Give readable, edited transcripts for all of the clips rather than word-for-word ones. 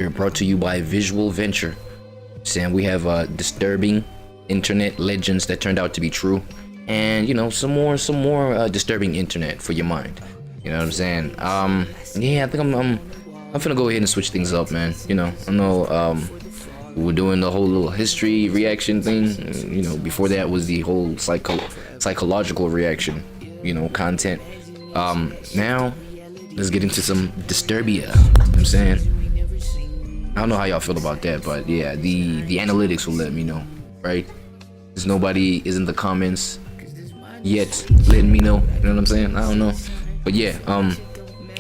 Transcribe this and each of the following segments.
We're brought to you by Visual Venture. Sam, we have disturbing internet legends that turned out to be true, and you know, some more disturbing internet for your mind. You know what I'm saying? Yeah, I think I'm finna go ahead and switch things up, man. You know, I know we're doing the whole little history reaction thing. You know, before that was the whole psychological reaction, you know, content. Now let's get into some Disturbia. You know what I'm saying? I don't know how y'all feel about that, but yeah, the analytics will let me know, right? There's nobody is in the comments yet letting me know. You know what I'm saying? I don't know, but yeah,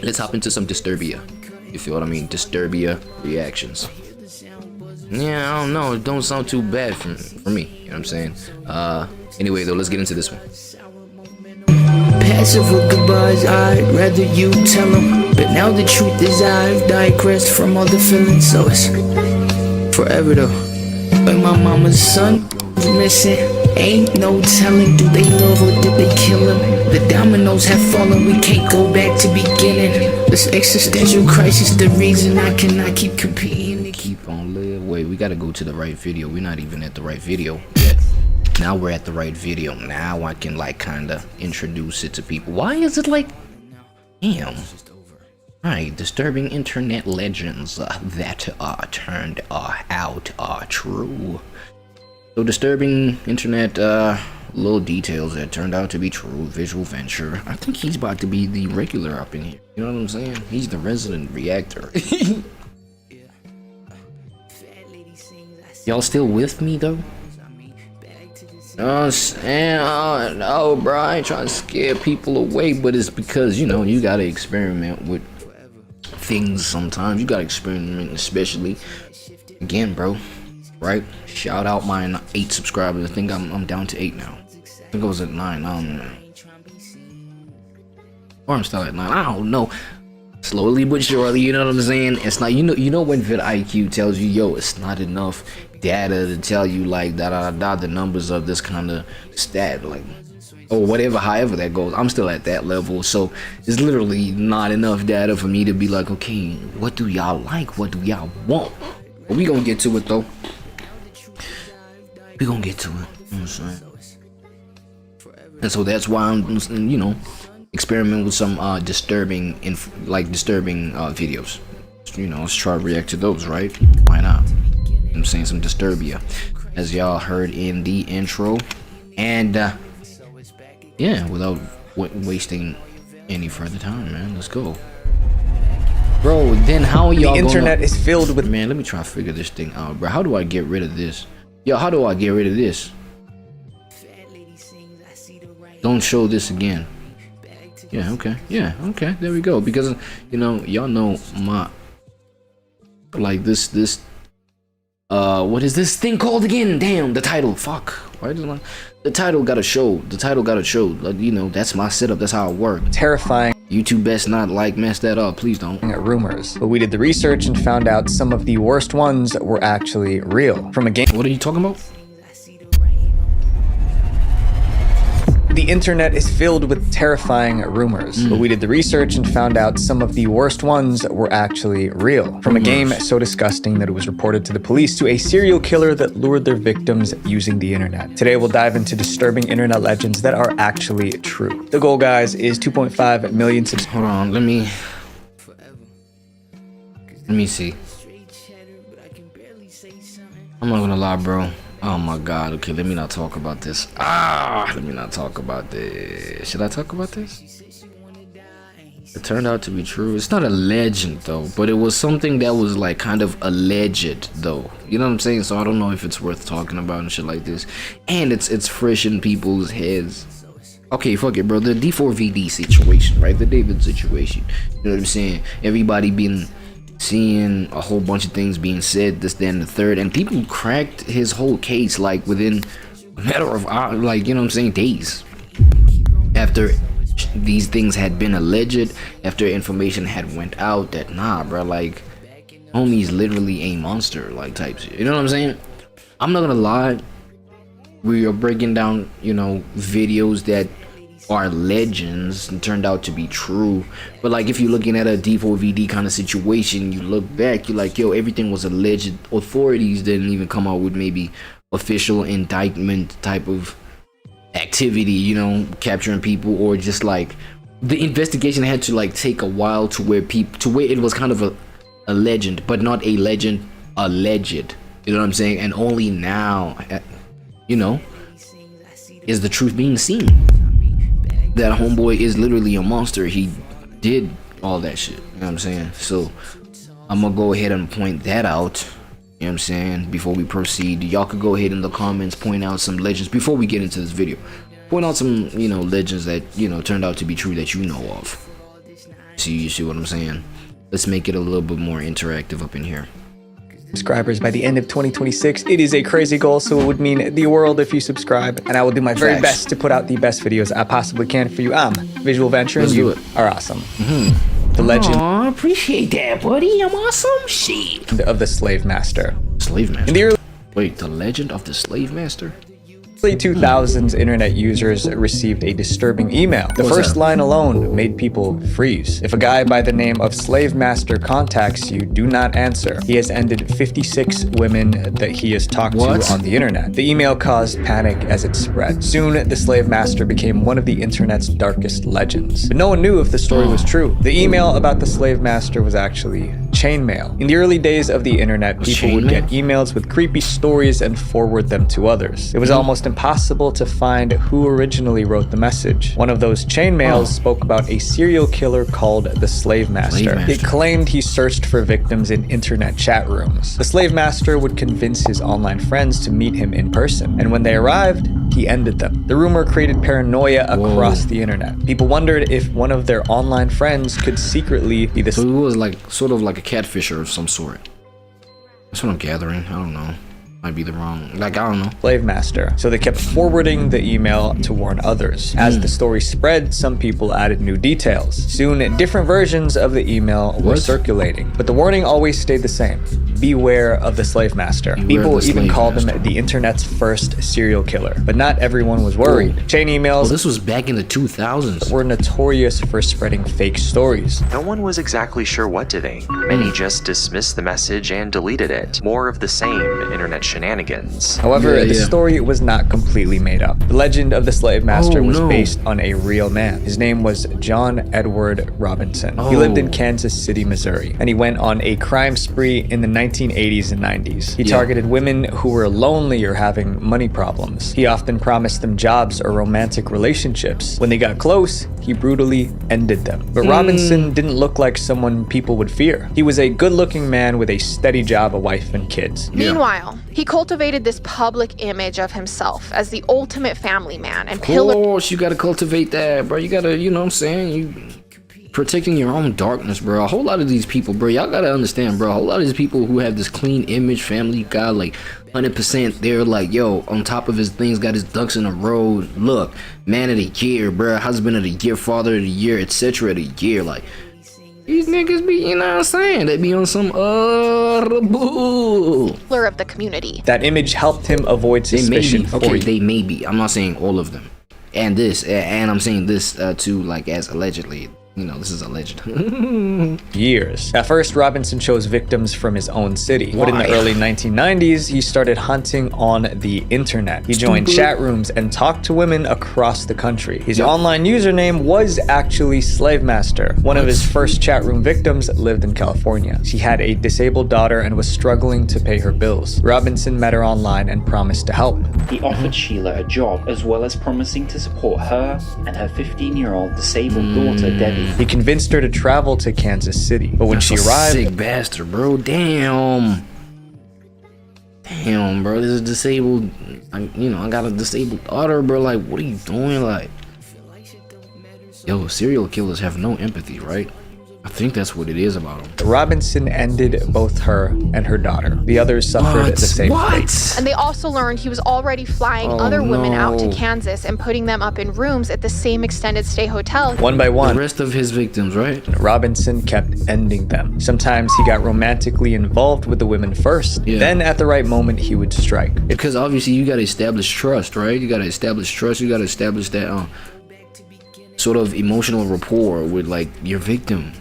let's hop into some Disturbia. You feel what I mean? Disturbia reactions. Yeah, I don't know. It don't sound too bad for me. You know what I'm saying? Anyway, though, let's get into this one. Passive with goodbyes, I'd rather you tell them. But now the truth is I've digressed from all the feelings. So it's forever though. Like my mama's son is missing. Ain't no telling, do they love or did they kill him? The dominoes have fallen, we can't go back to beginning. This existential crisis, the reason I cannot keep competing. Keep on live. Wait, we gotta go to the right video. We're not even at the right video yet. Now we're at the right video. Now I can like kinda introduce it to people. Why is it like, damn. Right, disturbing internet legends that are turned out are true. So disturbing internet little details that turned out to be true. Visual Venture. I think he's about to be the regular up in here. You know what I'm saying? He's the resident reactor. Y'all still with me though? No, bro, I ain't trying to scare people away, but it's because, you know, you gotta experiment with things sometimes. You gotta experiment, especially, again, bro, right? Shout out my 8 subscribers. I think I'm down to 8 now. I think I was at 9. I don't know. Or I'm still at 9. I don't know. Slowly but surely, you know what I'm saying? It's not, you know when vidIQ tells you, yo, it's not enough data to tell you like the numbers of this kind of stat, like, or whatever, however that goes. I'm still at that level, so it's literally not enough data for me to be like, okay, what do y'all like? What do y'all want? But we gonna get to it though. We gonna get to it. You know what I'm saying? And so that's why I'm, you know, experiment with some disturbing videos. You know, let's try to react to those, right? Why not? I'm saying some Disturbia, as y'all heard in the intro, and yeah, without wasting any further time, man, let's go, bro. Then how y'all? The internet is filled with, man. Let me try to figure this thing out, bro. How do I get rid of this? Yo, how do I get rid of this? Don't show this again. Yeah, okay, yeah, okay, there we go. Because, you know, y'all know my, like, this what is this thing called again? Damn, the title. Fuck. Why does my, the title gotta show? The title gotta show. Like, you know, that's my setup. That's how it works. terrifying YouTube best not like mess that up. Please don't. rumors. But we did the research and found out some of the worst ones were actually real. From a game. What are you talking about? The internet is filled with terrifying rumors, but we did the research and found out some of the worst ones were actually real. From a game so disgusting that it was reported to the police to a serial killer that lured their victims using the internet. Today we'll dive into disturbing internet legends that are actually true. The goal, guys, is 2.5 million subscribers. Hold on, let me see. I'm not gonna lie, bro. Oh my god, okay, let me not talk about this. Let me not talk about this. Should I talk about this? It turned out to be true. It's not a legend though, but it was something that was like kind of alleged though. You know what I'm saying? So I don't know if it's worth talking about and shit like this. And it's fresh in people's heads. Okay, fuck it, bro. The D4VD situation, right? The David situation. You know what I'm saying? Everybody been seeing a whole bunch of things being said, this, then, the third, and people cracked his whole case like within a matter of hours, like, you know what I'm saying, days after these things had been alleged, after information had went out that nah, bro, like, homie's literally a monster, like, type shit. You know what I'm saying? I'm not gonna lie, we are breaking down, you know, videos that are legends and turned out to be true. But like, if you're looking at a D4VD kind of situation, you look back, you're like, yo, everything was alleged. Authorities didn't even come out with maybe official indictment type of activity, you know, capturing people, or just like the investigation had to like take a while to where it was kind of a legend, but not a legend, alleged. You know what I'm saying? And only now, you know, is the truth being seen. That homeboy is literally a monster. He did all that shit. You know what I'm saying? So I'm gonna go ahead and point that out. You know what I'm saying? Before we proceed, y'all could go ahead in the comments, point out some legends before we get into this video. Point out some, you know, legends that, you know, turned out to be true that you know of. You see what I'm saying? Let's make it a little bit more interactive up in here. Subscribers by the end of 2026. It is a crazy goal, so it would mean the world if you subscribe, and I will do my very best to put out the best videos I possibly can for you. I'm Visual Venture, and you are awesome. The legend. Aw, appreciate that, buddy. I'm awesome. Shit. Of the Slave Master. Slave Master. In the Wait, the legend of the Slave Master? early 2000s, internet users received a disturbing email. The first line alone made people freeze. If a guy by the name of Slave Master contacts you, do not answer. He has ended 56 women that he has talked to on the internet. The email caused panic as it spread. Soon, the Slave Master became one of the internet's darkest legends. But no one knew if the story was true. The email about the Slave Master was actually chainmail. In the early days of the internet, people would get emails with creepy stories and forward them to others. It was almost impossible to find who originally wrote the message. One of those chainmails spoke about a serial killer called the Slave Master. It claimed he searched for victims in internet chat rooms. The Slave Master would convince his online friends to meet him in person, and when they arrived, he ended them. The rumor created paranoia across the internet. People wondered if one of their online friends could secretly be the... So it was like sort of like a catfisher of some sort. That's what I'm gathering. I don't know. Might be the wrong, like, I don't know. Slave Master. So they kept forwarding the email to warn others. As the story spread, some people added new details. Soon, different versions of the email were circulating, but the warning always stayed the same. Beware of the Slave Master. People even called him the internet's first serial killer, but not everyone was worried. Chain emails this was back in the 2000s. were notorious for spreading fake stories. No one was exactly sure what to think. Many just dismissed the message and deleted it. More of the same internet shenanigans. However, the story was not completely made up. The legend of the Slave Master was based on a real man. His name was John Edward Robinson. He lived in Kansas City, Missouri, and he went on a crime spree in the 1980s and 90s. He targeted women who were lonely or having money problems. He often promised them jobs or romantic relationships. When they got close, he brutally ended them. But Robinson didn't look like someone people would fear. He was a good-looking man with a steady job, a wife, and kids. Meanwhile, he cultivated this public image of himself as the ultimate family man and pillar. Of course, you gotta cultivate that, bro. You gotta, you know what I'm saying? You protecting your own darkness, bro. A whole lot of these people, bro, y'all gotta understand, bro. A whole lot of these people who have this clean image, family guy, like 100%, they're like, yo, on top of his things, got his ducks in a row. Look, man of the year, bro, husband of the year, father of the year, etc. of the year. Like, these niggas be, you know what I'm saying? They be on some bull. Of the community. That image helped him avoid suspicion. They may be. I'm not saying all of them. And I'm saying this too, like, as allegedly. You know, this is alleged. Years. At first, Robinson chose victims from his own city. But in the early 1990s, he started hunting on the internet. He joined chat rooms and talked to women across the country. His online username was actually Slave Master. One of his first chat room victims lived in California. She had a disabled daughter and was struggling to pay her bills. Robinson met her online and promised to help. He offered Sheila a job, as well as promising to support her and her 15-year-old disabled daughter, Debbie. He convinced her to travel to Kansas City, but when she arrived... Sick bastard, bro. Damn, bro. This is disabled. I got a disabled daughter, bro. Like, what are you doing? Like, yo, serial killers have no empathy, right? I think that's what it is about them. Robinson ended both her and her daughter. The others suffered the same fate. And they also learned he was already flying other women out to Kansas and putting them up in rooms at the same extended stay hotel. One by one. The rest of his victims, right? Robinson kept ending them. Sometimes he got romantically involved with the women first. Then at the right moment, he would strike. Because obviously you got to establish trust, right? You got to establish trust. You got to establish that sort of emotional rapport with like your victim.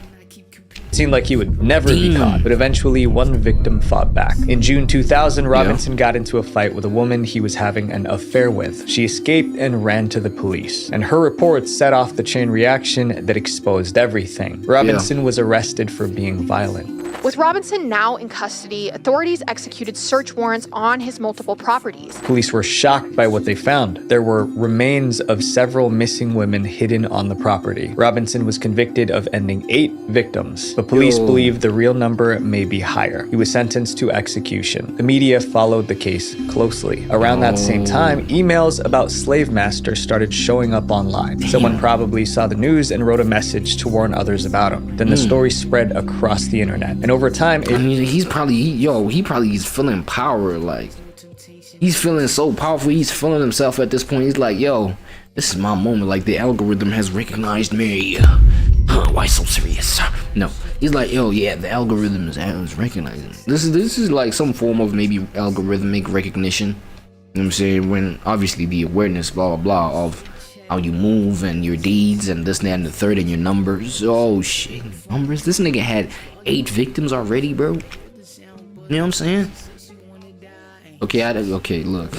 It seemed like he would never be caught, but eventually one victim fought back. In June 2000, Robinson got into a fight with a woman he was having an affair with. She escaped and ran to the police, and her report set off the chain reaction that exposed everything. Robinson was arrested for being violent. With Robinson now in custody, authorities executed search warrants on his multiple properties. Police were shocked by what they found. There were remains of several missing women hidden on the property. Robinson was convicted of ending 8 victims, but police believe the real number may be higher. He was sentenced to execution. The media followed the case closely. Around that same time, emails about slave masters started showing up online. Someone probably saw the news and wrote a message to warn others about him. Then the story spread across the internet. And over time, I mean, he probably is feeling power. Like, he's feeling so powerful. He's feeling himself at this point. He's like, yo, this is my moment. Like, the algorithm has recognized me. Why so serious? No, he's like, yo, yeah, the algorithm is recognizing. This is like some form of maybe algorithmic recognition. You know what I'm saying? When obviously the awareness, blah blah blah, of how you move and your deeds and this, that, and the third, and your numbers. Oh shit, numbers. This nigga had 8 victims already, bro. You know what I'm saying? Okay, okay, look.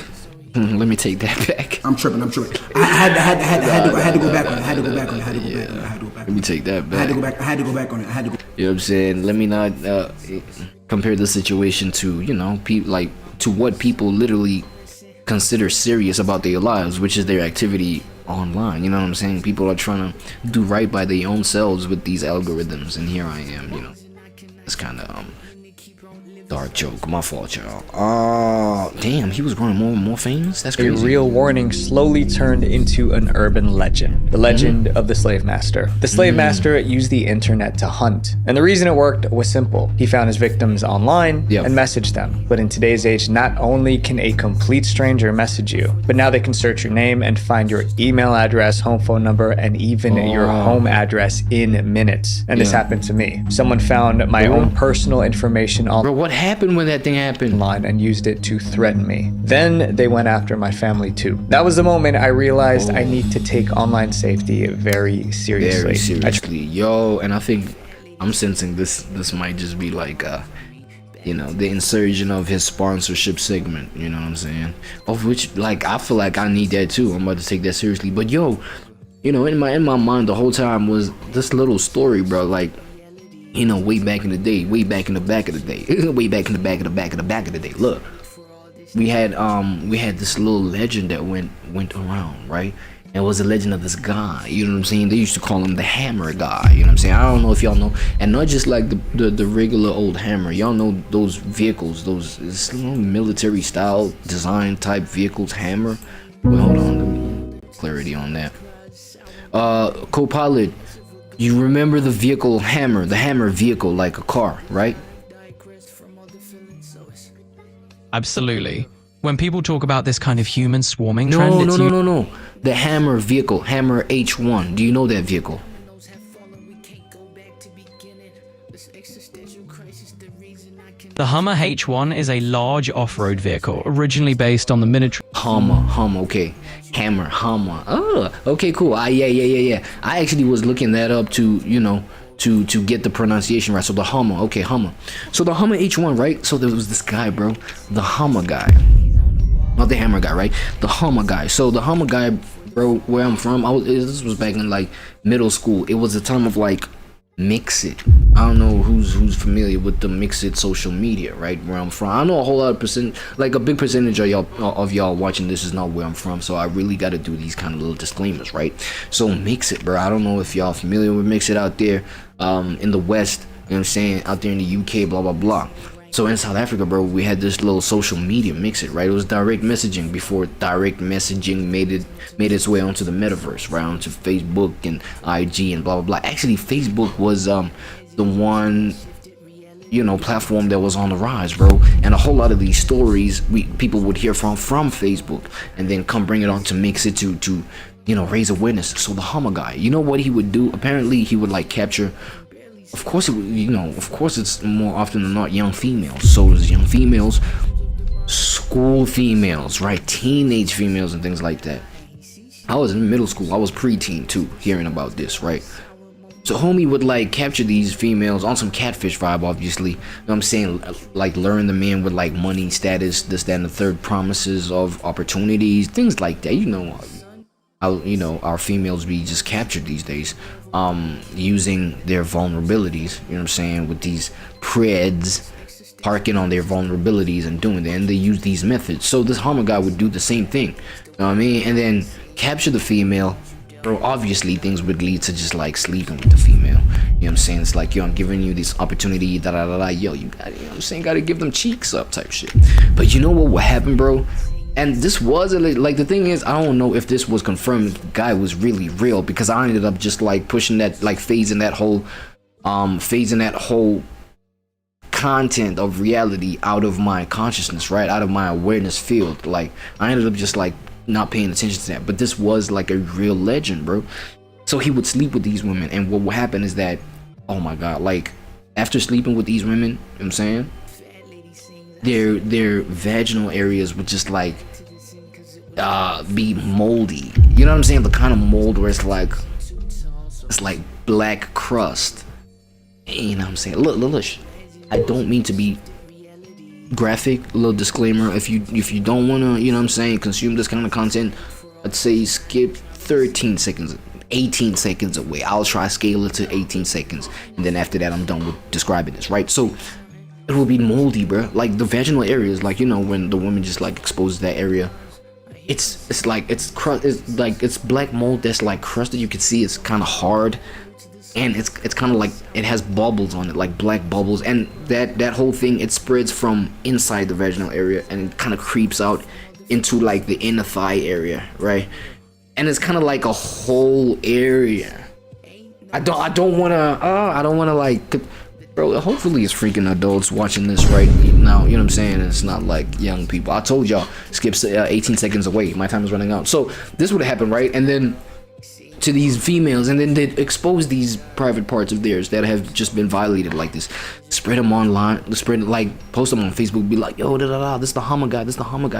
Let me take that back. I'm tripping. I had to go back on it. Let me take that back. I had to go back on it. You know what I'm saying? Let me not compare the situation to, you know, to what people literally consider serious about their lives, which is their activity online. You know what I'm saying? People are trying to do right by their own selves with these algorithms, and here I am, you know. It's kind of dark joke. My fault, y'all. Oh, damn, he was growing more and more famous? That's crazy. A real warning slowly turned into an urban legend. The legend of the slave master. The slave master used the internet to hunt. And the reason it worked was simple. He found his victims online and messaged them. But in today's age, not only can a complete stranger message you, but now they can search your name and find your email address, home phone number, and even your home address in minutes. And this happened to me. Someone found my own personal information on Bro, what happened when that thing happened? Online and used it to threaten me. Then they went after my family too. That was the moment I realized I need to take online safety very seriously. Very seriously. Yo, and I think I'm sensing this might just be like you know, the insertion of his sponsorship segment, you know what I'm saying? Of which, like, I feel like I need that too. I'm about to take that seriously. But yo, you know, in my mind the whole time was this little story, bro. Like, you know, way back in the day, way back in the back of the day, way back in the back of the back of the back of the day. Look, we had this little legend that went around, right? And it was a legend of this guy, you know what I'm saying? They used to call him the hammer guy, you know what I'm saying? I don't know if y'all know, and not just like the regular old hammer. Y'all know those vehicles, those military style design type vehicles, hammer. Well, hold on, let me clarity on that. Co-pilot, you remember the vehicle hammer, the hammer vehicle, like a car, right? Absolutely. When people talk about this kind of human swarming trend, No. The hammer vehicle, Hammer H1. Do you know that vehicle? The Hummer H1 is a large off-road vehicle, originally based on the military Hummer, okay. Hammer, Hummer. Oh, okay, cool. Yeah. I actually was looking that up to, you know, to get the pronunciation right. So the Hummer, okay, Hummer. So the Hummer H1, right? So there was this guy, bro, the Hummer guy. Not the hammer guy, right? The Hummer guy. So the Hummer guy, bro, where I'm from, this was back in like middle school. It was a time of like Mixit. I don't know who's familiar with the Mixit social media, right? Where I'm from, I know a whole lot of like a big percentage of y'all watching this is not where I'm from, so I really got to do these kind of little disclaimers, right? So Mixit, bro, I don't know if y'all familiar with Mixit out there in the West, you know what I'm saying, out there in the UK, blah blah blah. So in South Africa, bro, we had this little social media Mixit, right? It was direct messaging before direct messaging made its way onto the metaverse, right? Onto Facebook and IG and blah blah blah. Actually, Facebook was the one, you know, platform that was on the rise, bro. And a whole lot of these stories people would hear from Facebook, and then come bring it on to Mixit to you know, raise awareness. So the Hummer guy, you know what he would do? Apparently, he would like capture. Of course, of course, it's more often than not young females. So there's young females, school females, right? Teenage females and things like that. I was in middle school. I was preteen too, hearing about this, right? So homie would like capture these females on some catfish vibe, obviously. You know what I'm saying? Like luring the men with like money, status, this, that, and the third, promises of opportunities, things like that. You know how our females be just captured these days, using their vulnerabilities. You know what I'm saying? With these preds parking on their vulnerabilities and doing that, and they use these methods. So this Hummer guy would do the same thing. You know what I mean? And then capture the female. Bro, obviously things would lead to just like sleeping with the female. You know what I'm saying? It's like, yo, I'm giving you this opportunity, da da da da. Yo, you got, you know what I'm saying, gotta give them cheeks up type shit. But you know what would happen, bro? And this was like, the thing is, I don't know if this was confirmed, if the guy was really real, because I ended up just like pushing that, like phasing that whole content of reality out of my consciousness, right? Out of my awareness field. Like I ended up just like not paying attention to that. But this was like a real legend, bro. So he would sleep with these women, and what would happen is that, oh my god, like after sleeping with these women, you know what I'm saying, their vaginal areas would just like be moldy. You know what I'm saying? The kind of mold where it's like black crust. You know what I'm saying? Look, I don't mean to be graphic. A little disclaimer: if you don't wanna, you know what I'm saying, consume this kind of content, I'd say skip 13 seconds, 18 seconds away. I'll try scale it to 18 seconds, and then after that I'm done with describing this, right? So it will be moldy, bro. Like the vaginal areas, like, you know, when the woman just like exposes that area, it's like it's like it's black mold that's like crusted. You can see it's kind of hard, and it's kind of like it has bubbles on it, like black bubbles, and that whole thing, it spreads from inside the vaginal area and it kind of creeps out into like the inner thigh area, right? And it's kind of like a whole area. I don't want to like, bro, hopefully it's freaking adults watching this right now, you know what I'm saying? It's not like young people. I told y'all, skip 18 seconds away, my time is running out. So this would happen, right? And then to these females, and then they expose these private parts of theirs that have just been violated like this, spread them online, post them on Facebook, be like, yo, this is the Hummer guy,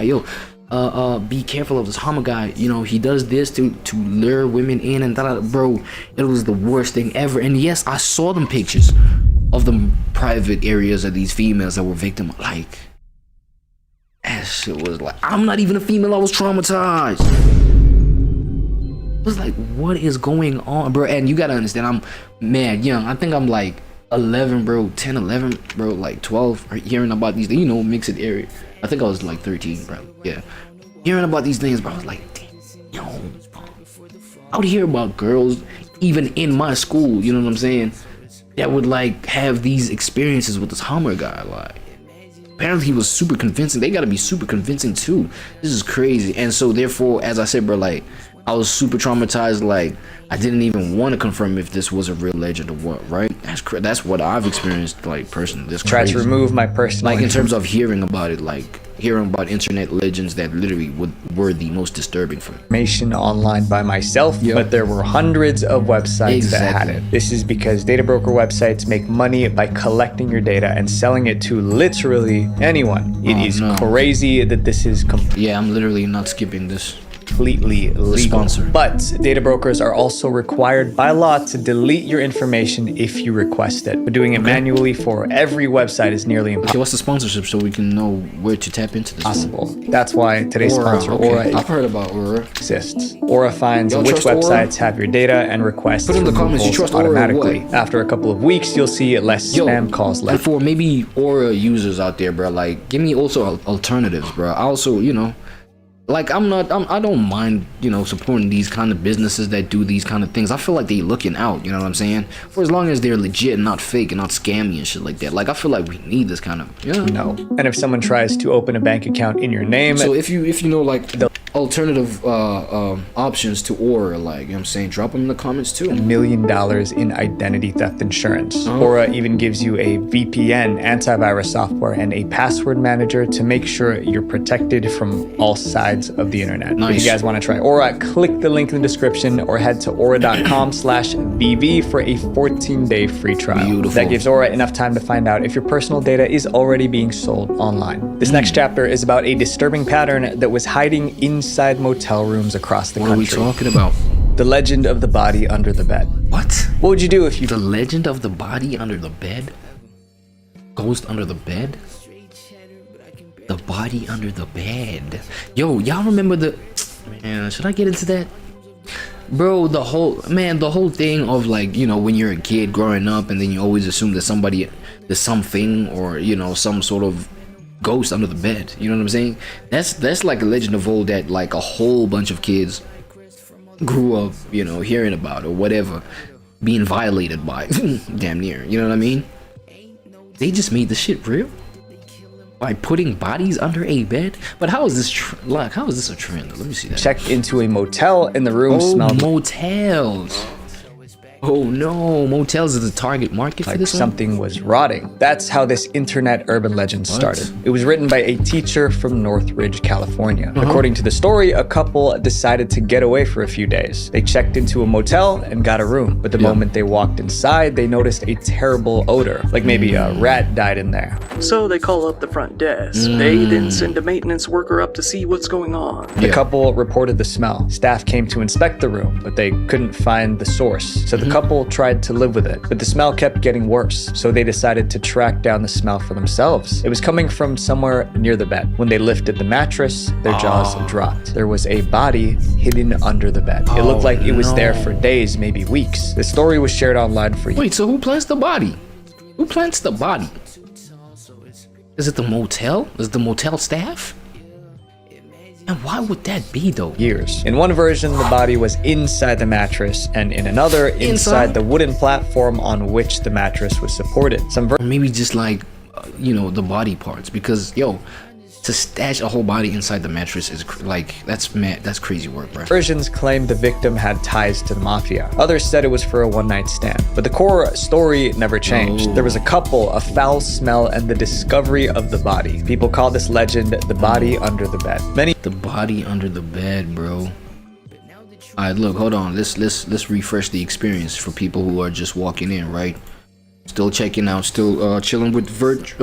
yo, be careful of this Hummer guy, you know, he does this to lure women in, and bro, it was the worst thing ever. And yes, I saw them pictures of the private areas of these females that were victim, like, that shit was like, I'm not even a female, I was traumatized. It was like, what is going on, bro? And you gotta understand, I'm mad young. I think I'm like 11, bro, 10, 11, bro, like 12, hearing about these, you know, mixed area. I think I was like 13, bro. Yeah, hearing about these things, bro. I was like, damn, yo, I would hear about girls even in my school, you know what I'm saying, that would like have these experiences with this Hummer guy. Like, apparently he was super convincing. They gotta be super convincing too. This is crazy. And so therefore, as I said, bro, like, I was super traumatized. Like, I didn't even want to confirm if this was a real legend or what, right? That's what I've experienced, like, personally. This try to remove my personal, like, in terms of hearing about it, like hearing about internet legends that literally were the most disturbing for me. Information online by myself, but there were hundreds of websites that had it. This is because data broker websites make money by collecting your data and selling it to literally anyone. It is crazy that this is yeah, I'm literally not skipping this. Completely legal. But data brokers are also required by law to delete your information if you request it. But doing it manually for every website is nearly impossible. Okay, what's the sponsorship so we can know where to tap into this? Possible. That's why today's sponsor, Aura, I've heard about Aura. Exists. Aura finds which websites have your data and requests put in the comments, you trust automatically. After a couple of weeks, you'll see less spam calls left. And for maybe Aura users out there, bro, like, give me also alternatives, bro. I also, you know, like, I don't mind, you know, supporting these kind of businesses that do these kind of things. I feel like they looking out, you know what I'm saying? For as long as they're legit and not fake and not scammy and shit like that. Like, I feel like we need this kind of, you know? No. And if someone tries to open a bank account in your name, so if you know, like, the alternative options to Aura, like, you know what I'm saying, drop them in the comments too. $1 million in identity theft insurance. Aura even gives you a VPN, antivirus software, and a password manager to make sure you're protected from all sides of the internet. Nice. If you guys want to try Aura, click the link in the description or head to aura.com/VV for a 14-day free trial. Beautiful. That gives Aura enough time to find out if your personal data is already being sold online. This next chapter is about a disturbing pattern that was hiding in inside motel rooms across the What are we country. talking about? The legend of the body under the bed. What? What would you do if you... The legend of the body under the bed? Ghost under the bed? The body under the bed. Yo, y'all remember the... Man, should I get into that? Bro, the whole thing of like, you know, when you're a kid growing up and then you always assume that there's something or, you know, some sort of ghost under the bed. You know what I'm saying? That's like a legend of old that like a whole bunch of kids grew up, you know, hearing about or whatever, being violated by. Damn near. You know what I mean? They just made the shit real by putting bodies under a bed. But how is this how is this a trend? Let me see that. checked into a motel and the room smelled motels. Oh no, motels is the target market for like this one? something was rotting. That's how this internet urban legend started. It was written by a teacher from Northridge, California. According to the story, a couple decided to get away for a few days. They checked into a motel and got a room, but the moment they walked inside, they noticed a terrible odor, like maybe a rat died in there. So they call up the front desk. They then send a maintenance worker up to see what's going on. The couple reported the smell. Staff came to inspect the room, but they couldn't find the source. So the couple tried to live with it, but the smell kept getting worse. So they decided to track down the smell for themselves. It was coming from somewhere near the bed. When they lifted the mattress, their jaws dropped. There was a body hidden under the bed. It looked like it was there for days, maybe weeks. The story was shared online for Wait, so who plants the body? Who plants the body? Is it the motel? Is it the motel staff? And why would that be though? years. In one version, the body was inside the mattress, and in another, inside the wooden platform on which the mattress was supported. Or maybe just like, you know, the body parts. Because, yo, to stash a whole body inside the mattress is like, that's crazy work, bro. Versions claimed the victim had ties to the mafia. Others said it was for a one-night stand. But the core story never changed. There was a couple, a foul smell, and the discovery of the body. People call this legend the body under the bed. The body under the bed, bro. Alright, look, hold on. Let's refresh the experience for people who are just walking in, right? Still checking out, still chilling with